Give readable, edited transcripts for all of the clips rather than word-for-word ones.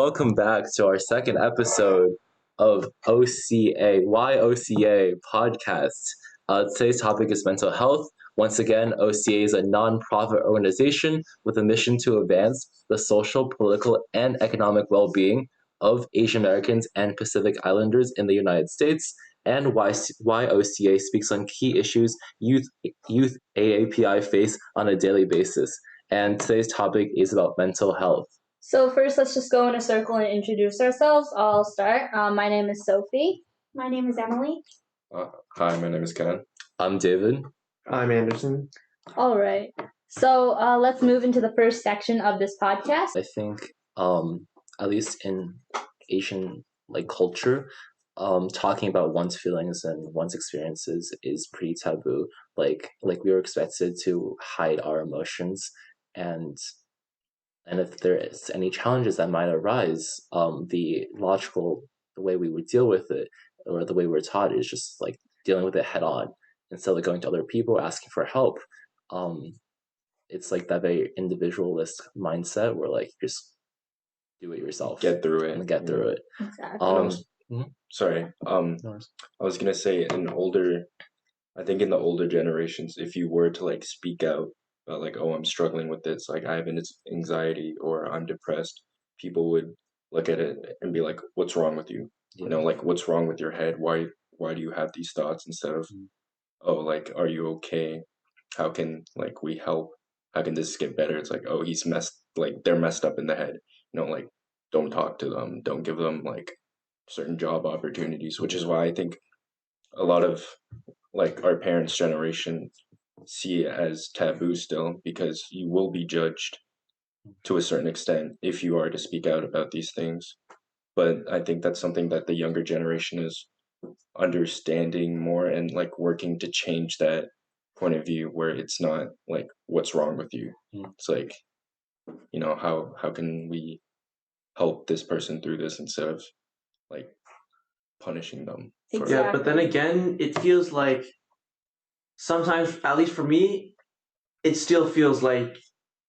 welcome back to our second episode of YOCA podcast. Today's topic is mental health. Once again, OCA is a non-profit organization with a mission to advance the social, political, and economic well-being of Asian Americans and Pacific Islanders in the United States. And YOCA speaks on key issues youth AAPI face on a daily basis. And today's topic is about mental health. So first, let's just go in a circle and introduce ourselves. I'll start. My name is Sophie. My name is Emily. Hi, my name is Ken. I'm David. I'm Anderson. All right. So let's move into the first section of this podcast. I think, at least in Asian culture, talking about one's feelings and one's experiences is pretty taboo. Like we were expected to hide our emotions, and if there is any challenges that might arise, the way we would deal with it, or the way we're taught, is just like dealing with it head on instead of going to other people asking for help. It's like that very individualist mindset where like just do it yourself, get through it. Exactly. Sorry. I was gonna say I think in the older generations, if you were to like speak out about like, oh, I'm struggling with this, like I have anxiety or I'm depressed, people would look at it and be like, what's wrong with you? Yeah. You know, like what's wrong with your head? Why do you have these thoughts? Instead of, oh, like, are you okay? How can like we help? How can this get better? It's like, oh, they're messed up in the head. You know, like don't talk to them, don't give them like certain job opportunities, which is why I think a lot of like our parents' generation see it as taboo still, because you will be judged to a certain extent if you are to speak out about these things. But I think that's something that the younger generation is understanding more and like working to change that point of view, where it's not like what's wrong with you. It's like, you know, how can we help this person through this instead of like punishing them. Yeah, but then again, it feels like sometimes, at least for me, it still feels like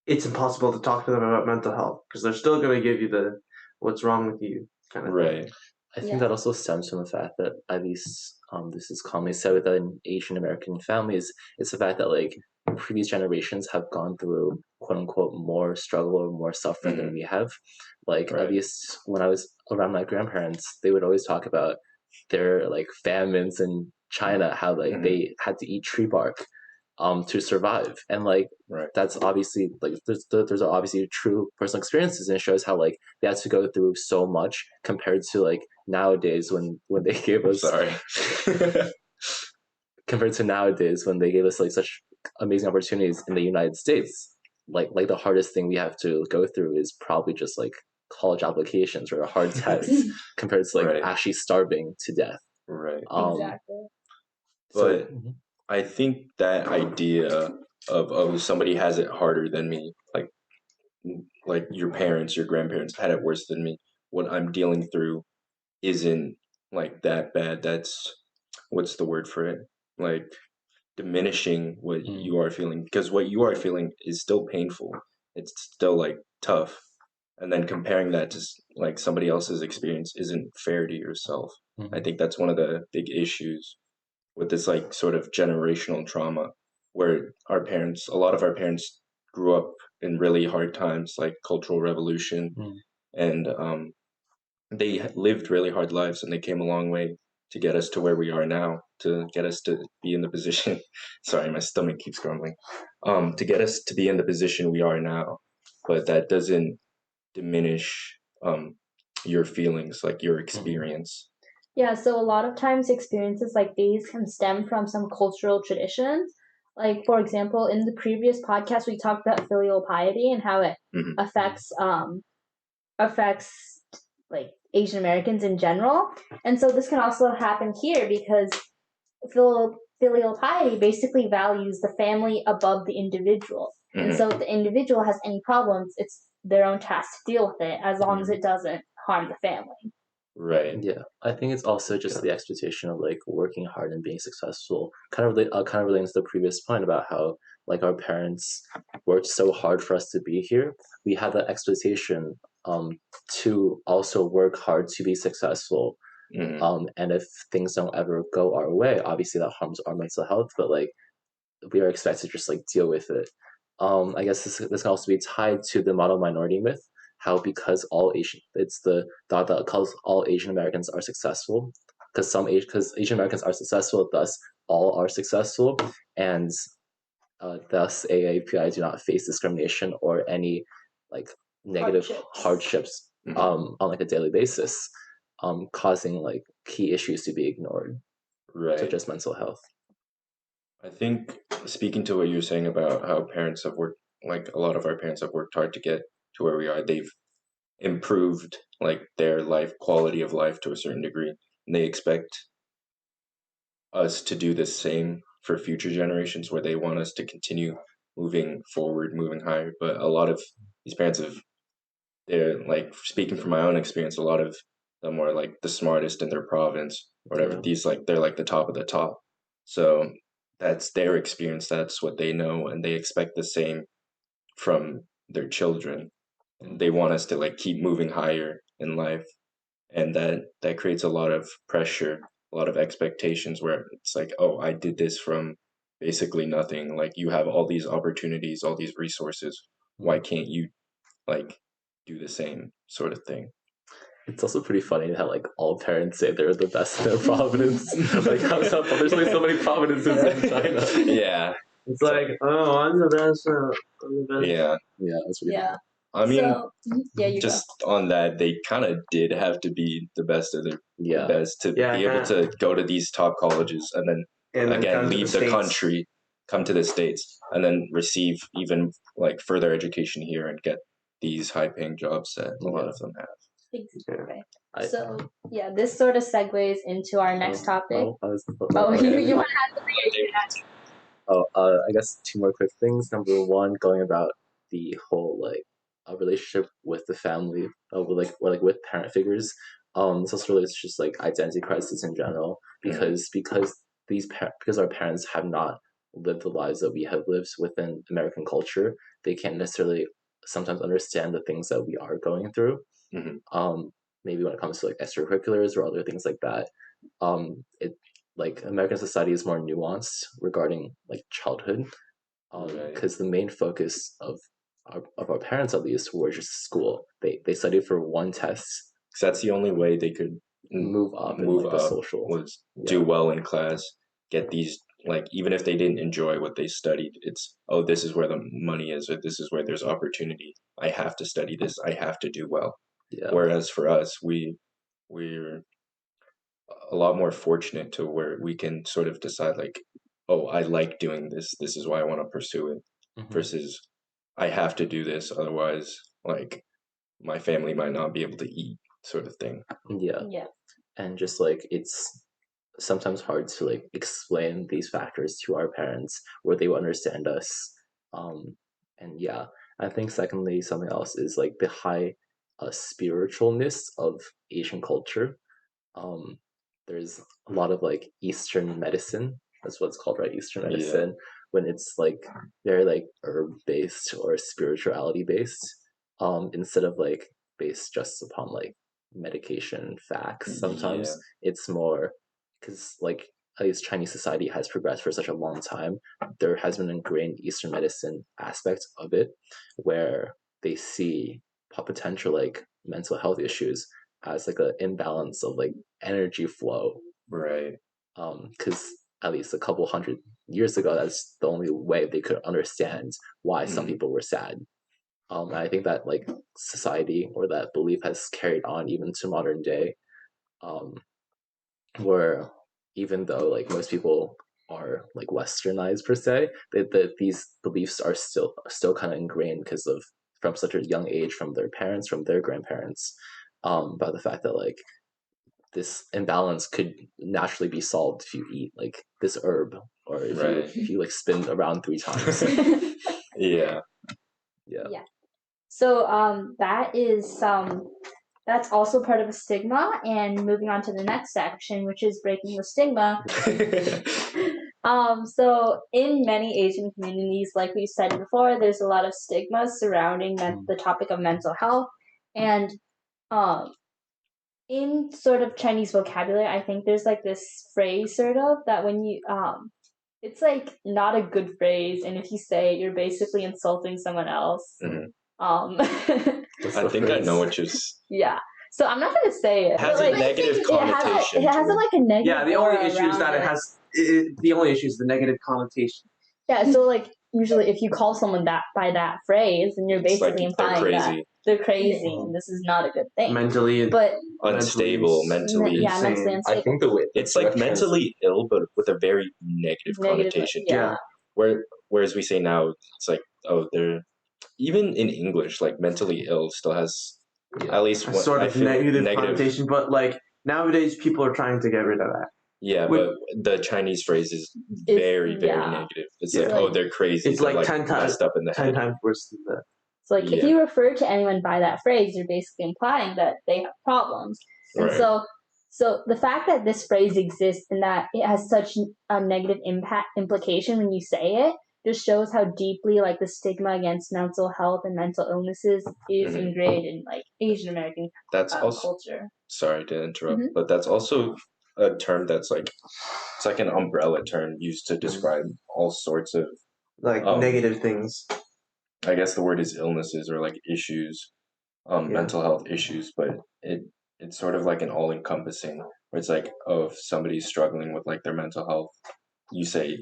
it's impossible to talk to them about mental health because they're still going to give you the what's wrong with you kind of right thing. I think that also stems from the fact that, at least this is commonly said within Asian American families, it's the fact that like previous generations have gone through quote unquote more struggle or more suffering than we have. Like at least when I was around my grandparents, they would always talk about their like famines in China, how like they had to eat tree bark to survive, and like that's obviously like there's obviously true personal experiences, and it shows how like they had to go through so much compared to like nowadays when they gave us compared to nowadays when they gave us like such amazing opportunities in the United States. Like the hardest thing we have to go through is probably just like college applications or a hard test compared to like actually starving to death. Right. Exactly. But I think that idea of somebody has it harder than me, like your parents, your grandparents had it worse than me, what I'm dealing through isn't like that bad. That's, what's the word for it? Like diminishing what you are feeling, because what you are feeling is still painful. It's still like tough. And then comparing that to like somebody else's experience isn't fair to yourself. I think that's one of the big issues with this like sort of generational trauma, where a lot of our parents grew up in really hard times, like Cultural Revolution, and they lived really hard lives, and they came a long way to get us to where we are now, to get us to be in the position. Sorry, my stomach keeps grumbling. To get us to be in the position we are now, but that doesn't diminish your feelings, like your experience. Yeah, so a lot of times experiences like these can stem from some cultural traditions. Like, for example, in the previous podcast, we talked about filial piety and how it affects like Asian Americans in general. And so this can also happen here because filial piety basically values the family above the individual. And so if the individual has any problems, it's their own task to deal with it, as long as it doesn't harm the family. Right. Yeah, I think it's also just the expectation of like working hard and being successful. Kind of relating to the previous point about how like our parents worked so hard for us to be here. We have that expectation to also work hard to be successful. And if things don't ever go our way, obviously that harms our mental health, but like we are expected to just like deal with it. I guess this can also be tied to the model minority myth, how because it's the thought that because all Asian Americans are successful, because Asian Americans are successful, thus all are successful, and thus AAPI do not face discrimination or any like negative hardships on like a daily basis, causing like key issues to be ignored, such as mental health. I think speaking to what you're saying about how parents have worked, like a lot of our parents have worked hard to get to where we are. They've improved like their quality of life to a certain degree, and they expect us to do the same for future generations, where they want us to continue moving forward, moving higher. But a lot of these parents they're like, speaking from my own experience, a lot of them are like the smartest in their province, whatever. Yeah. These like they're like the top of the top. So that's their experience. That's what they know, and they expect the same from their children. And they want us to like keep moving higher in life, and that creates a lot of pressure, a lot of expectations, where it's like, oh, I did this from basically nothing. Like, you have all these opportunities, all these resources. Why can't you like do the same sort of thing? It's also pretty funny how like all parents say they're the best in their province. Like there's only so many provinces in China. Yeah, it's like, oh, I'm the best. I'm the best. Yeah, that's really yeah. I mean, so, just on that, they kind of did have to be the best of their best to be able to go to these top colleges, and then again leave the country, come to the States, and then receive even like further education here and get these high-paying jobs that a lot of them have. Exactly. So this sort of segues into our next topic. You want to have the I guess two more quick things. Number one, going about the whole like relationship with the family, with parent figures. This also relates to just like identity crisis in general, because because our parents have not lived the lives that we have lived within American culture, they can't necessarily sometimes understand the things that we are going through. Maybe when it comes to like extracurriculars or other things like that. Like American society is more nuanced regarding like childhood, because the main focus of our parents, at least, were just school. They studied for one test, because that's the only way they could move up the social, was do well in class, get these, like, even if they didn't enjoy what they studied, it's, oh, this is where the money is, or this is where there's opportunity. I have to study this. I have to do well. Whereas for us, we're a lot more fortunate to where we can sort of decide like, oh, I like doing this. This is why I want to pursue it, versus I have to do this. Otherwise, like, my family might not be able to eat, sort of thing. Yeah. And just like, it's sometimes hard to like explain these factors to our parents where they will understand us. And I think secondly, something else is like the high spiritualness of Asian culture. There's a lot of like Eastern medicine. That's what it's called, right? Eastern medicine, when it's like very like herb based or spirituality based, instead of like based just upon like medication facts. Sometimes it's more because like at least Chinese society has progressed for such a long time. There has been an ingrained Eastern medicine aspect of it, where they see potential like mental health issues as like an imbalance of like energy flow, right? Because at least a couple hundred years ago, that's the only way they could understand why some people were sad. And I think that like society or that belief has carried on even to modern day, where even though like most people are like westernized per se, that these beliefs are still kind of ingrained because of from such a young age, from their parents, from their grandparents, about the fact that like this imbalance could naturally be solved if you eat like this herb, or if you like spin around 3 times. Yeah. So that is that's also part of a stigma. And moving on to the next section, which is breaking the stigma. So in many Asian communities, like we said before, there's a lot of stigma surrounding the topic of mental health. And in sort of Chinese vocabulary, I think there's like this phrase sort of that when you it's like not a good phrase, and if you say it, you're basically insulting someone else. I think I know what you're. Yeah. So I'm not gonna say it. It has but, a negative connotation. It has like a negative. Yeah, the only aura issue is that around it has. The only issue is the negative connotation. Yeah. So like usually, if you call someone that by that phrase, then you're It's like basically they're implying that crazy, they're crazy, and this is not a good thing. Mentally, But unstable, mentally. yeah, mentally I unstable. think the way It's like mentally ill, but with a very negative connotation. Yeah. Whereas we say now, it's like, oh, they're even in English, like mentally ill still has at least a what sort I of feel negative connotation. But like nowadays, people are trying to get rid of that. Yeah, but the Chinese phrase is very, very negative. It's like, oh, they're crazy. It's they're like 10 times messed up in the head. 10 times worse than that. So like if you refer to anyone by that phrase, you're basically implying that they have problems. And so the fact that this phrase exists and that it has such a negative implication when you say it just shows how deeply like the stigma against mental health and mental illnesses is ingrained in like Asian American culture. Sorry to interrupt, but that's also a term that's like it's like an umbrella term used to describe all sorts of like negative things. I guess the word is illnesses or like issues, mental health issues, but it's sort of like an all encompassing where it's like, oh, if somebody's struggling with like their mental health, you say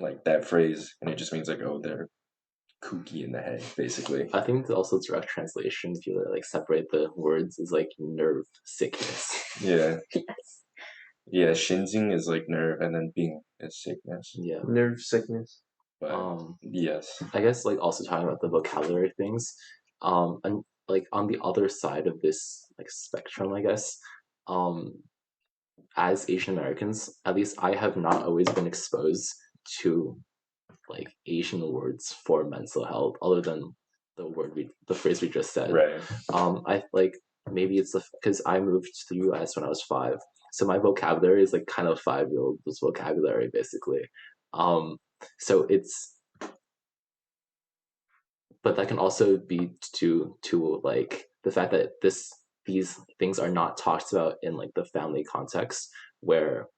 like that phrase and it just means like, oh, they're kooky in the head, basically. I think also direct translation, if you like separate the words, is like nerve sickness. Yeah. Yes. Yeah, shinzing is like nerve, and then bing is sickness. Yeah. Nerve sickness. But yes. I guess like also talking about the vocabulary things, and like on the other side of this like spectrum, I guess, as Asian Americans, at least I have not always been exposed to like Asian words for mental health, other than the phrase we just said. Right. I like maybe it's because I moved to the U.S. when I was 5, so my vocabulary is like kind of 5-year-old vocabulary basically. So it's, but that can also be to like the fact that these things are not talked about in like the family context, where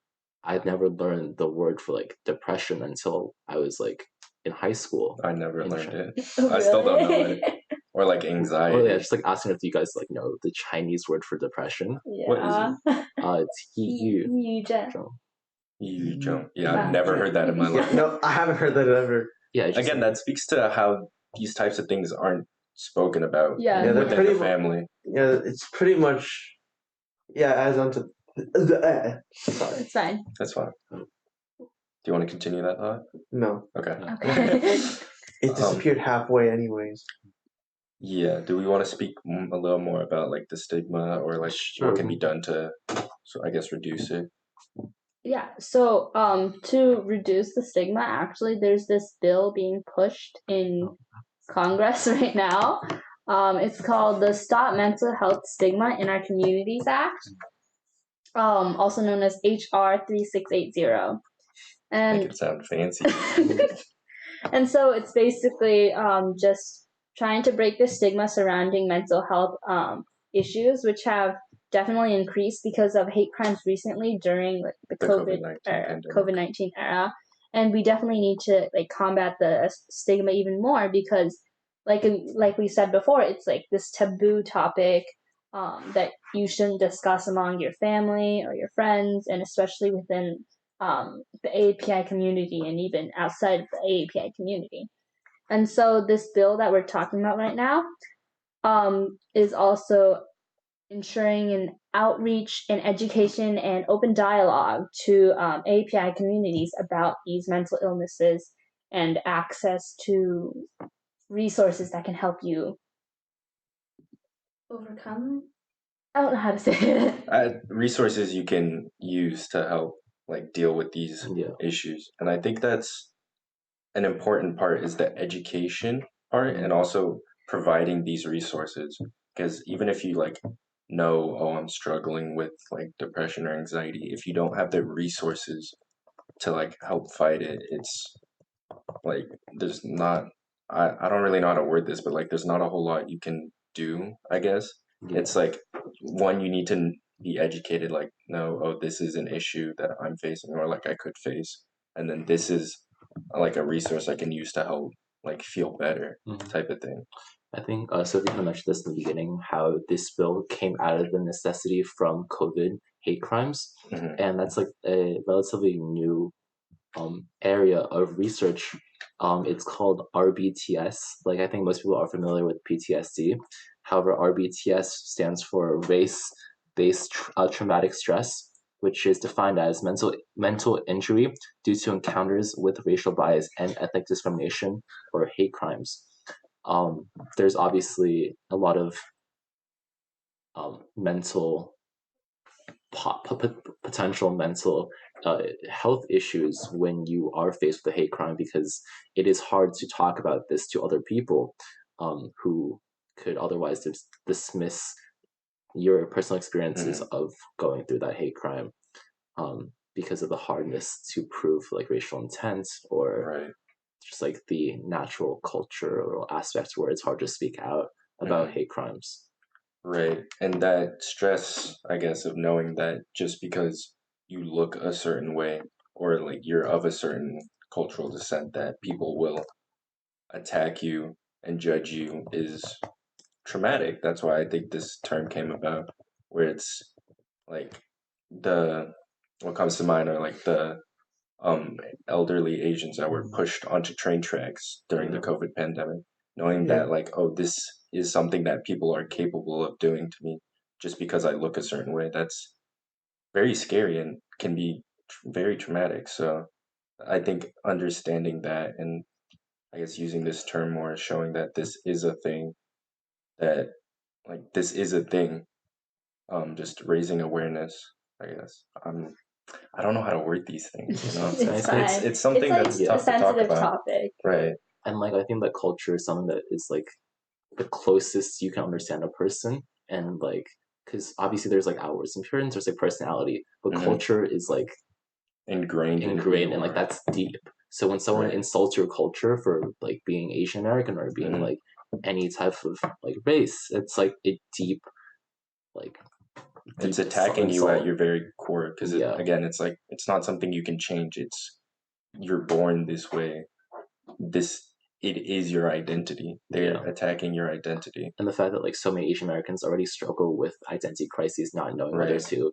I'd never learned the word for like depression until I was like in high school. I never learned it. Really? I still don't know it. Or like anxiety. Or yeah, just like asking if you guys like know the Chinese word for depression. Yeah. What is it? It's Yi Yu. Yeah, I've never heard that in my life. No, I haven't heard that ever. Yeah. Again, that speaks to how these types of things aren't spoken about Yeah, within the family. Yeah, it's pretty much as onto Sorry, it's fine. That's fine. Do you want to continue that thought? No. Okay. It disappeared halfway anyways. Yeah. Do we want to speak a little more about like the stigma or like what can be done to, so I guess, reduce it? Yeah, so to reduce the stigma, actually, there's this bill being pushed in Congress right now. It's called the Stop Mental Health Stigma in Our Communities Act, also known as HR 3680. And Make it sound fancy. and so it's basically just trying to break the stigma surrounding mental health issues, which have definitely increased because of hate crimes recently during like, the COVID-19 era. And we definitely need to like combat the stigma even more because like we said before, it's like this taboo topic that you shouldn't discuss among your family or your friends, and especially within the AAPI community and even outside of the AAPI community. And so this bill that we're talking about right now is also ensuring an outreach and education and open dialogue to AAPI communities about these mental illnesses and access to resources that can help you overcome. I don't know how to say it. Resources you can use to help like deal with these issues, and I think that's an important part is the education part and also providing these resources, because even if you like know, oh, I'm struggling with like depression or anxiety, if you don't have the resources to like help fight it, it's like there's not, I don't really know how to word this, but like there's not a whole lot you can do, I guess. Yeah. It's like, one, you need to be educated, like, no, oh, this is an issue that I'm facing or like I could face. And then this is like a resource I can use to help like feel better type of thing. I think Sophie kind of mentioned this in the beginning, how this bill came out of the necessity from COVID hate crimes. And that's like a relatively new area of research. It's called RBTS. Like, I think most people are familiar with PTSD. However, RBTS stands for race-based traumatic stress, which is defined as mental injury due to encounters with racial bias and ethnic discrimination or hate crimes. There's obviously a lot of potential mental health issues when you are faced with a hate crime, because it is hard to talk about this to other people who could otherwise dismiss your personal experiences of going through that hate crime because of the hardness to prove like racial intent, or just like the natural cultural aspects where it's hard to speak out about hate crimes. Right. And that stress, I guess, of knowing that just because you look a certain way or like you're of a certain cultural descent, that people will attack you and judge you is traumatic. That's why I think this term came about, where it's like what comes to mind are like the elderly Asians that were pushed onto train tracks during the COVID pandemic, knowing that like, oh, this is something that people are capable of doing to me just because I look a certain way. That's very scary and can be very traumatic. So I think understanding that, and I guess using this term more, showing that this is a thing, that like this is a thing, just raising awareness, I guess. I don't know how to word these things, you know. It's something like that's tough to talk sensitive about. topic. Right. And like, I think that culture is something that is like the closest you can understand a person, and like, because obviously there's like outwards appearance, there's like personality, but culture is like ingrained and like that's deep. So when someone insults your culture for like being Asian American or being like any type of like race, it's like a deep like it's attacking you at your very core, because again, it's like it's not something you can change. It's you're born this way. It is your identity. They're attacking your identity. And the fact that like so many Asian Americans already struggle with identity crises, not knowing whether to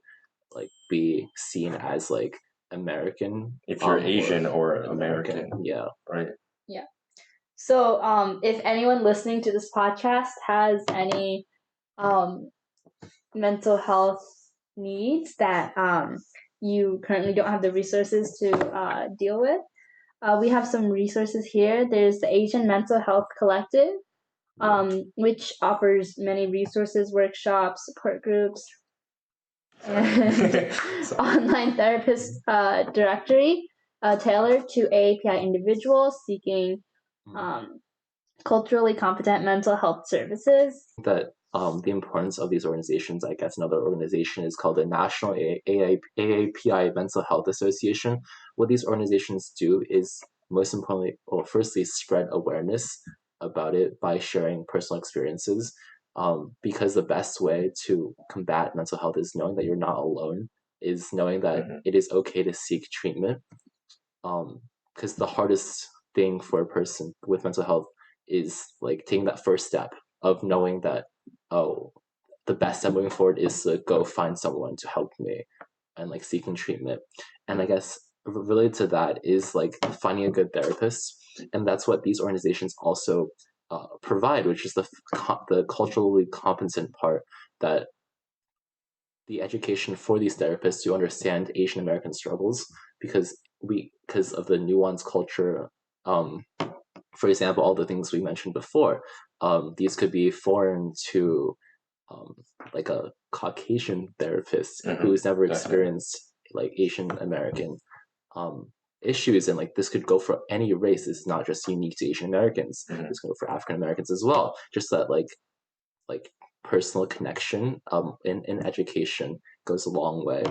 like be seen as like American, if you're Asian or American. Yeah. Right. Yeah. So if anyone listening to this podcast has any mental health needs that you currently don't have the resources to deal with, we have some resources here. There's the Asian Mental Health Collective, which offers many resources, workshops, support groups, and online therapist directory tailored to AAPI individuals seeking culturally competent mental health services. That the importance of these organizations, I guess another organization is called the National AAPI Mental Health Association. What these organizations do is, most importantly, well, firstly, spread awareness about it by sharing personal experiences, because the best way to combat mental health is knowing that you're not alone, is knowing that it is okay to seek treatment, because the hardest thing for a person with mental health is like taking that first step of knowing that, oh, the best step moving forward is to go find someone to help me and like seeking treatment. And I guess related to that is like finding a good therapist, and that's what these organizations also provide, which is the culturally competent part, that the education for these therapists to understand Asian American struggles, because of the nuanced culture. For example, all the things we mentioned before, these could be foreign to like a Caucasian therapist who's never experienced like Asian American issues, and like this could go for any race. It's not just unique to Asian Americans. This could go for African Americans as well. Just that like personal connection in education goes a long way.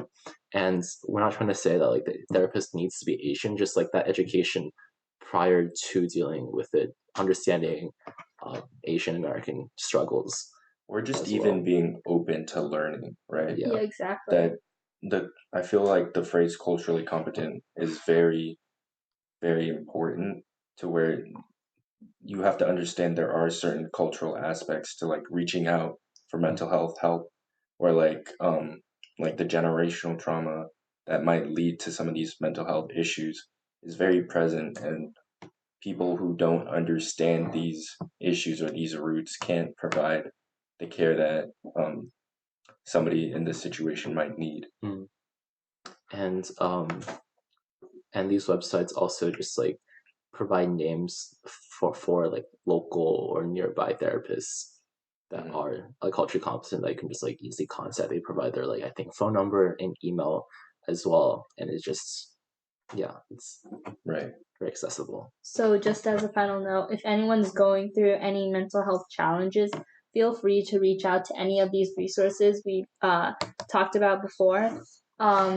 And we're not trying to say that like the therapist needs to be Asian, just like that education prior to dealing with it, understanding Asian American struggles or just as even well. being open to learning, right? Yeah, exactly. I feel like the phrase culturally competent is very, very important, to where you have to understand there are certain cultural aspects to like reaching out for mental health help, or like the generational trauma that might lead to some of these mental health issues is very present, and people who don't understand these issues or these roots can't provide the care that somebody in this situation might need. Mm. And these websites also just like provide names for like local or nearby therapists that are like culturally competent that you can just like easily contact. They provide their like I think phone number and email as well, and it's just it's Right. very accessible. So, just as a final note, if anyone's going through any mental health challenges, feel free to reach out to any of these resources we talked about before.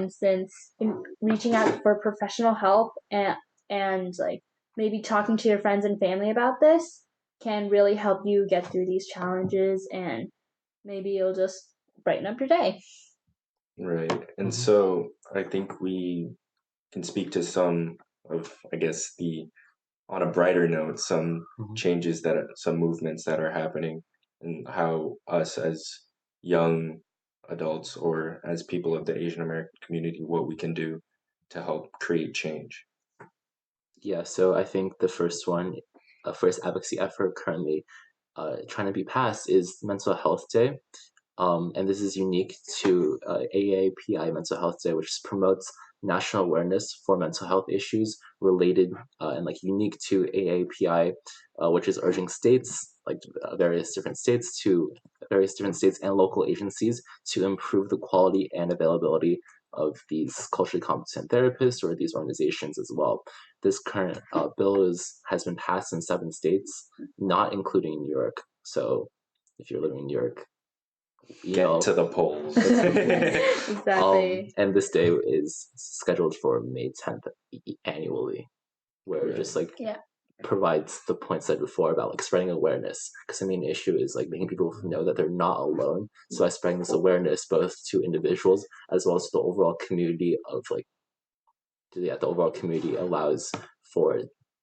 Since reaching out for professional help and like maybe talking to your friends and family about this can really help you get through these challenges, and maybe it'll just brighten up your day. Right. And so I think we can speak to some of, I guess, on a brighter note, some changes some movements that are happening, and how us as young adults or as people of the Asian American community, what we can do to help create change. Yeah, so I think the first advocacy effort currently trying to be passed is Mental Health Day. And this is unique to AAPI Mental Health Day, which promotes national awareness for mental health issues related and like unique to AAPI, which is urging states, like various different states and local agencies to improve the quality and availability of these culturally competent therapists or these organizations as well. This current bill has been passed in 7 states, not including New York. So if you're living in New York, Get to the polls. Exactly. And this day is scheduled for May 10th annually, where it just like provides the points said before about like spreading awareness, because the main issue is like making people know that they're not alone. So by spreading this awareness both to individuals as well as to the overall community of like the overall community allows for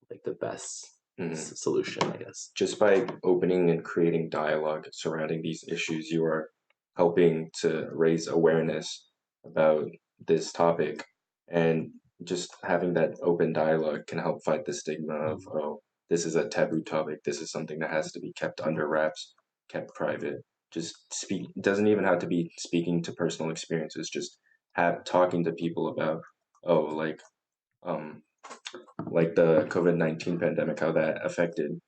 like the best solution, I guess. Just by opening and creating dialogue surrounding these issues, you are helping to raise awareness about this topic, and just having that open dialogue can help fight the stigma of, oh, this is a taboo topic, this is something that has to be kept under wraps, kept private. Just speak, doesn't even have to be speaking to personal experiences, just talking to people about, oh, like the COVID-19 pandemic, how that affected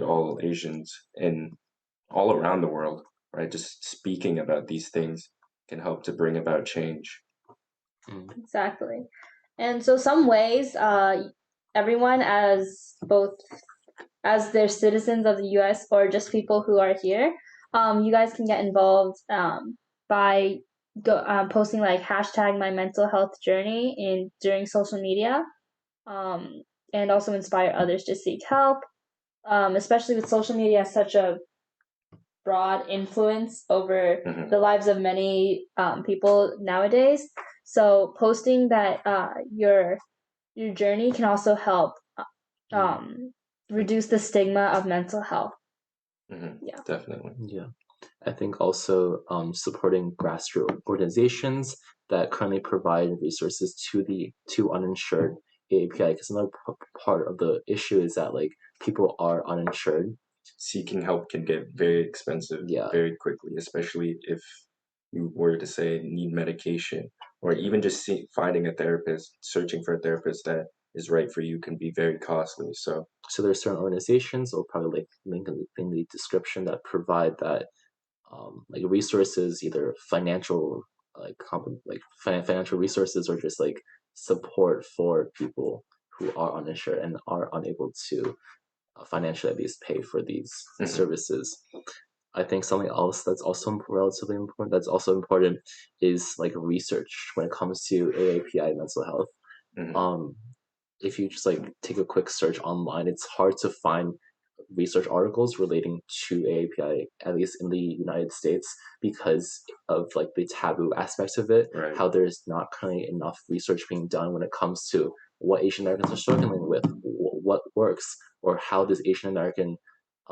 all Asians in all around the world, right? Just speaking about these things can help to bring about change. Exactly. And so some ways everyone as their citizens of the US or just people who are here, you guys can get involved by posting like hashtag my mental health journey during social media, and also inspire others to seek help, especially with social media as such a broad influence over the lives of many people nowadays. So posting that your journey can also help reduce the stigma of mental health. Yeah, definitely. Yeah, I think also supporting grassroots organizations that currently provide resources to uninsured AAPI, because another part of the issue is that like people are uninsured. Seeking help can get very expensive very quickly, especially if you were to say need medication, or even just finding a therapist, searching for a therapist that is right for you can be very costly. So there's certain organizations, or probably like link in the description, that provide that like resources, either financial financial resources, or just like support for people who are uninsured and are unable to financially at least pay for these services. I think something else that's also relatively important, that's also important, is like research when it comes to AAPI mental health. If you just like take a quick search online, it's hard to find research articles relating to AAPI, at least in the United States, because of like the taboo aspect of it. Right. How there's not currently enough research being done when it comes to what Asian Americans are struggling with, what works, or how does Asian American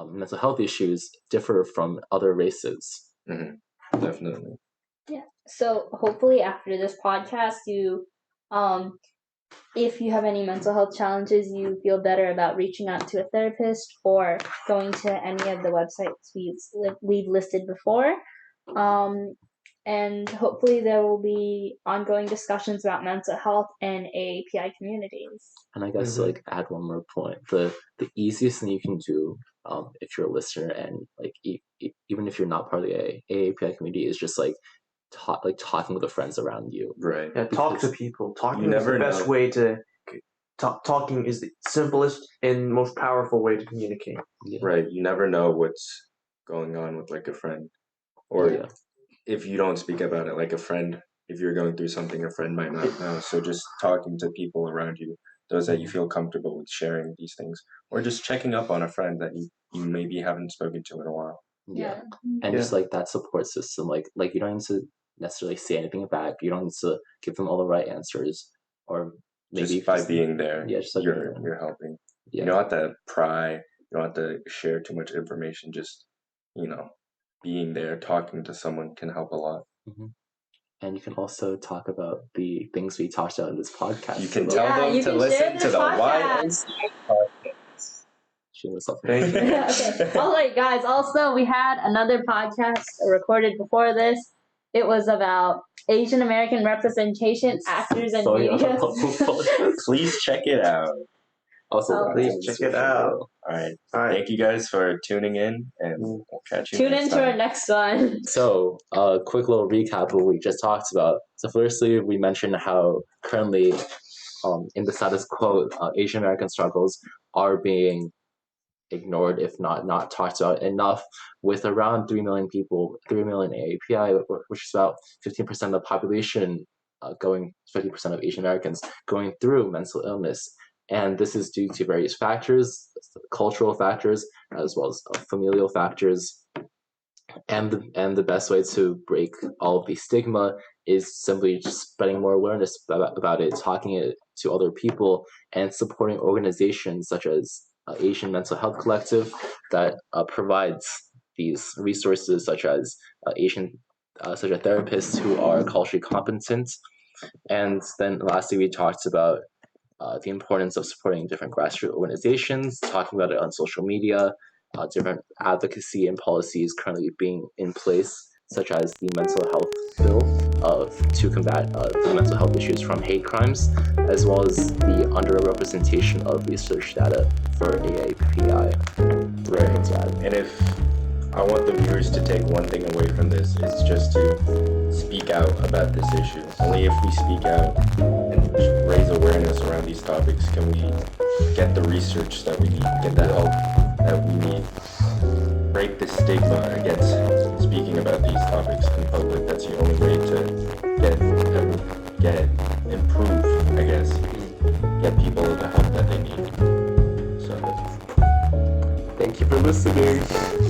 mental health issues differ from other races. Definitely. Yeah. So hopefully after this podcast, you, if you have any mental health challenges, you feel better about reaching out to a therapist or going to any of the websites we've listed before. And hopefully there will be ongoing discussions about mental health and AAPI communities. And I guess to like add one more point, the easiest thing you can do if you're a listener and like even if you're not part of the AAPI community is just like talking with the friends around you. Right. Yeah, talk to people. Talking You is the never best know. way to talking is the simplest and most powerful way to communicate. Yeah. Right. You never know what's going on with like a friend, or if you don't speak about it, like a friend. If you're going through something, a friend might not know. So just talking to people around you, those that you feel comfortable with sharing these things, or just checking up on a friend that you maybe haven't spoken to in a while. Yeah. And just like that support system, like you don't need to necessarily say anything back. You don't need to give them all the right answers, or maybe just by being there, just like you're helping. Yeah. You don't have to pry. You don't have to share too much information. Just being there, talking to someone can help a lot. And you can also talk about the things we talked about in this podcast. You can tell them to listen to the YOCA podcast. Thank you. Okay. All right, guys. Also, we had another podcast recorded before this. It was about Asian American representation, actors, and media. Please check it out. Also, please check it out. All right. Thank you guys for tuning in, and we'll catch you Tune next into time. our next one. So, a quick little recap of what we just talked about. So, firstly, we mentioned how currently, in the status quo, Asian American struggles are being ignored, if not talked about enough, with around 3 million people, 3 million AAPI, which is about 15% of the population, 50% of Asian Americans going through mental illness. And this is due to various factors, cultural factors, as well as familial factors. And the best way to break all of the stigma is simply just spreading more awareness about it, talking it to other people, and supporting organizations such as Asian Mental Health Collective that provides these resources, such as such as therapists who are culturally competent. And then lastly, we talked about the importance of supporting different grassroots organizations, talking about it on social media, different advocacy and policies currently being in place, such as the mental health bill to combat the mental health issues from hate crimes, as well as the underrepresentation of research data for AAPI. Right. And if I want the viewers to take one thing away from this, it's just to speak out about this issue. Only if we speak out and raise awareness around these topics can we get the research that we need, get the help that we need, break the stigma against speaking about these topics in public. That's the only way to get improve, I guess, get people the help that they need. So thank you for listening.